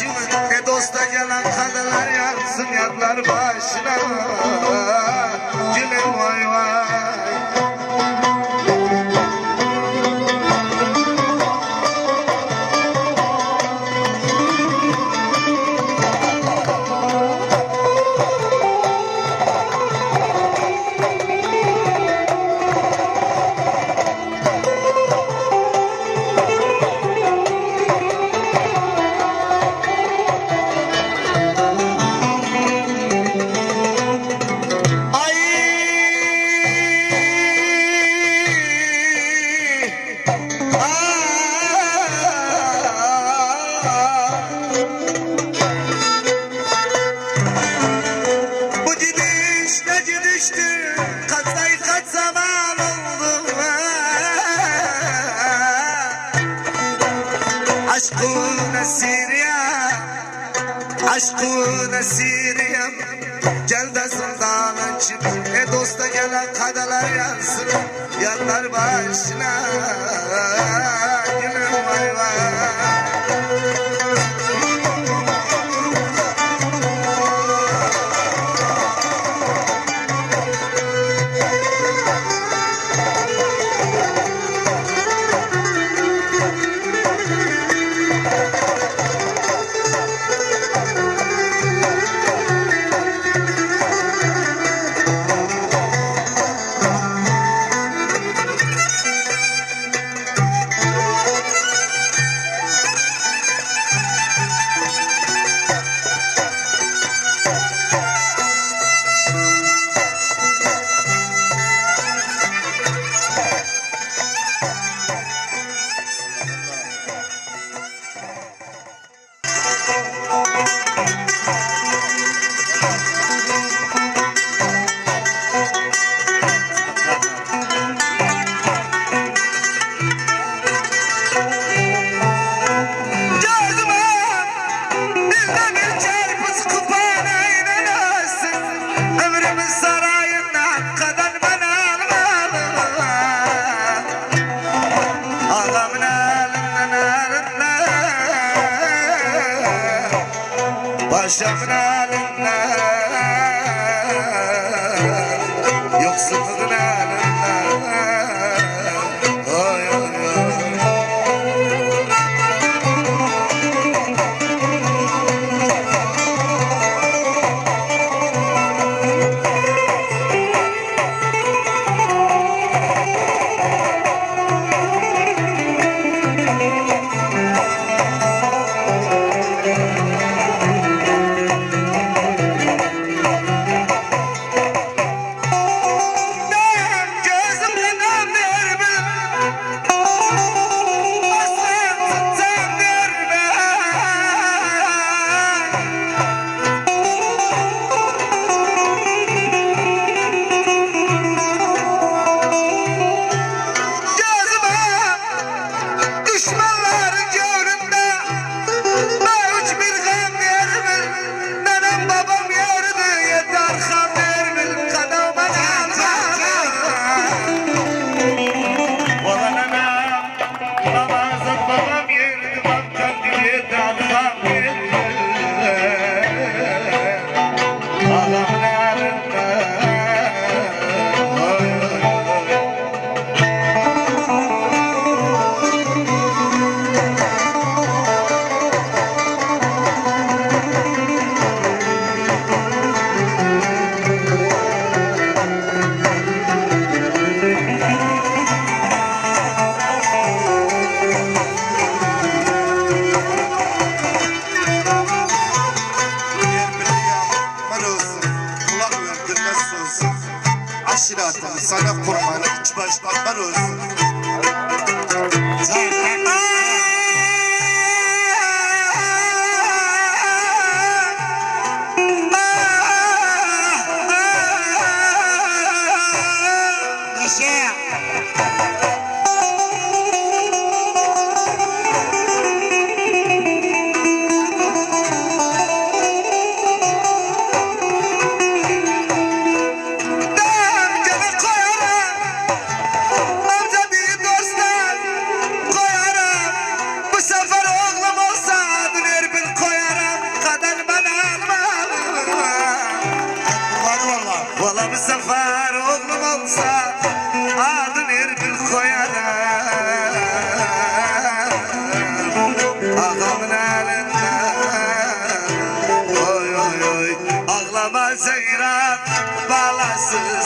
başımı, ne dosta gelen kadeler yansın yadlar başına. Gülüm vay vay. Aşkın esiriyem, gel de zindanın çık. Ne dosta gelen kadeler yansın yanlar başına. Gülüm vay vay. Başımın elinden, yoksulluğun elinden. Oy oy oy. Aşiratımı sana kurbanı iç baştan olsun.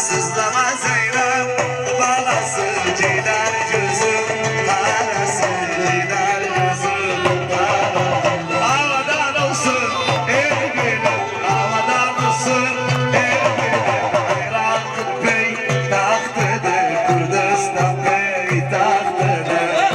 sızlama Zeynep balası cider gözüm karası cider gözüm havadan olsun el gülüm havadan olsun el gülüm hayran bey taktıdır Kürdistan bey taktıdır.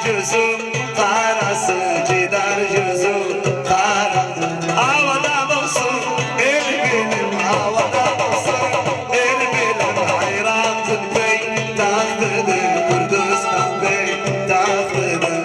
Gözüm karası cidar gözüm karası havada olsun el benim havada olsun el benim hayran bey taktıdır Kürdistan bey taktıdır.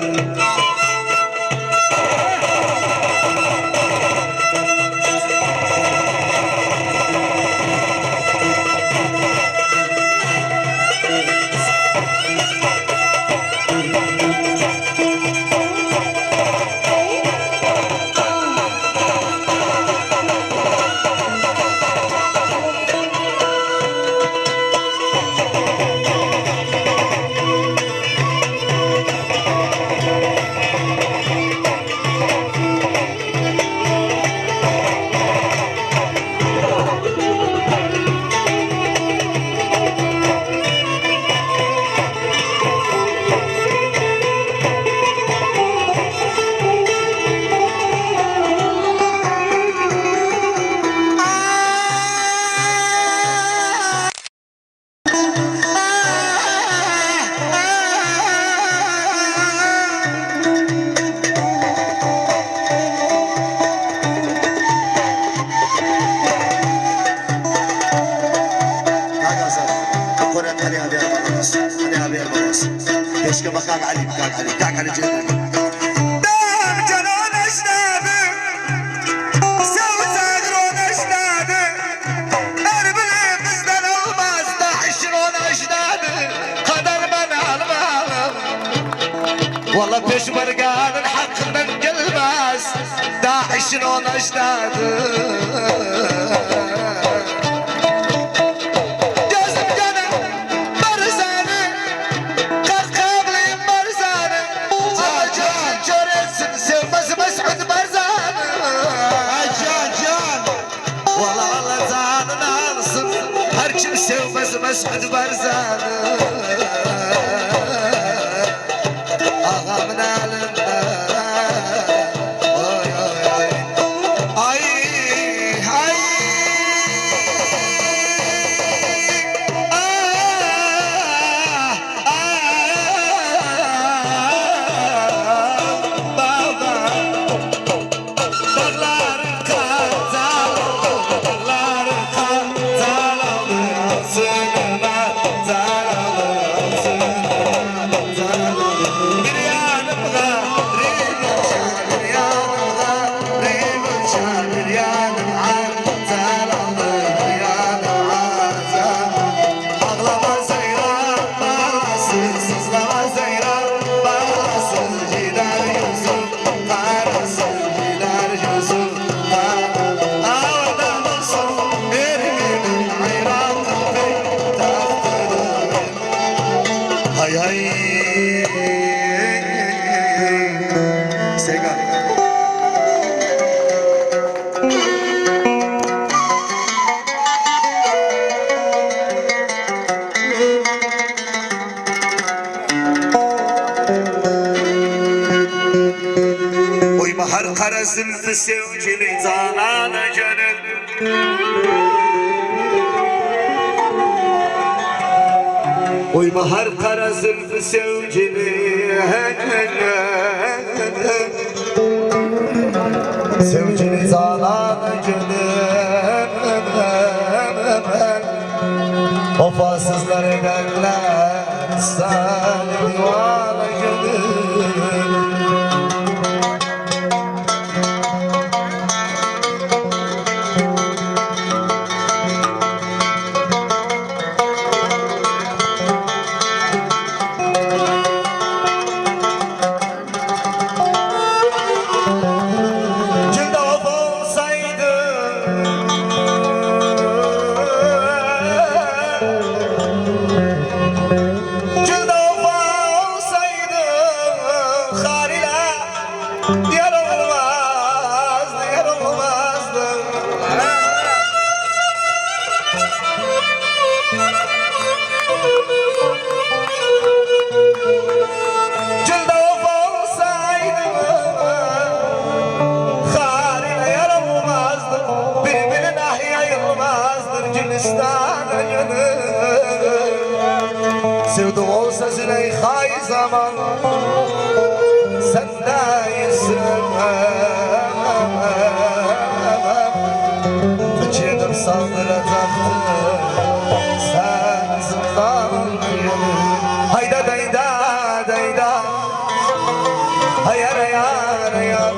Keşke bak kalk Ali, kalk Ali, kalk Ali Ceylan. Dam canan eşnadı, sevzagir on eşnadı. Erbili bizden olmaz da işin on eşnadı. Kadar ben almalım. Valla peşmerganın hakkından gelmez. Da işin on eşnadı. Sevmez Mesut Barzan'ı ağamın elinde oy oy oy ay ay baba dağlar kazalı dağlar kazalı Hay hay Sega Oy bahar kara zülfü sevgili zanana gönül Uyma her kara zülfü sevgili Sevgili zalan gönül Vefasızlar ederler Seni divana gönül Sevdim olsa Züleyha'yı zaman sen değilsin Fıçıdım saldıracaktı sen zindan yolu Hayda deyda deyda Hayar hayar hayar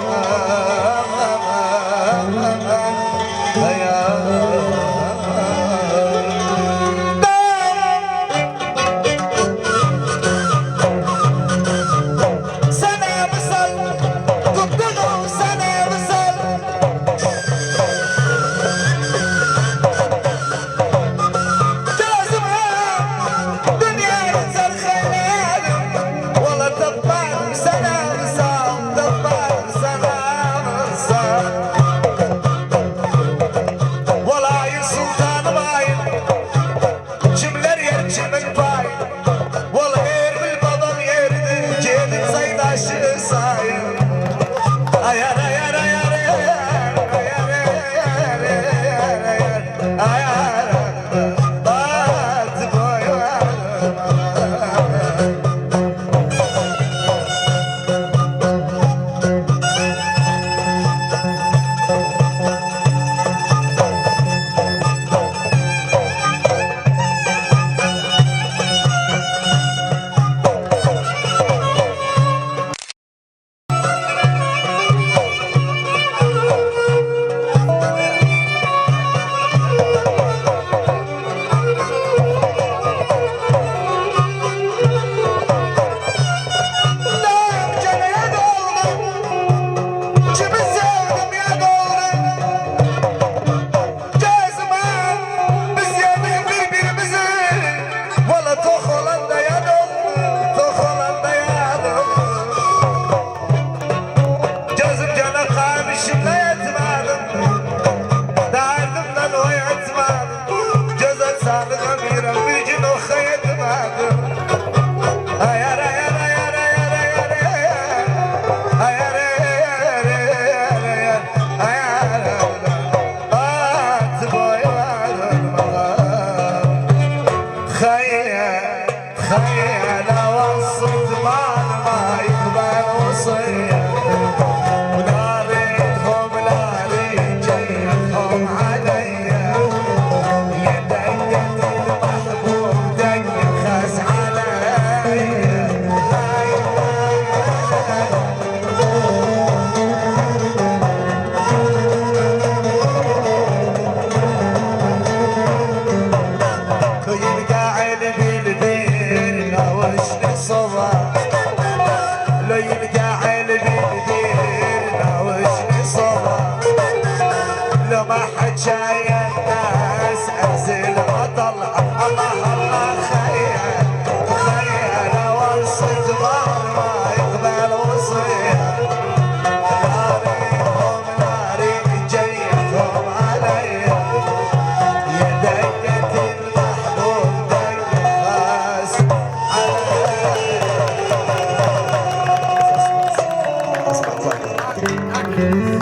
Thank you.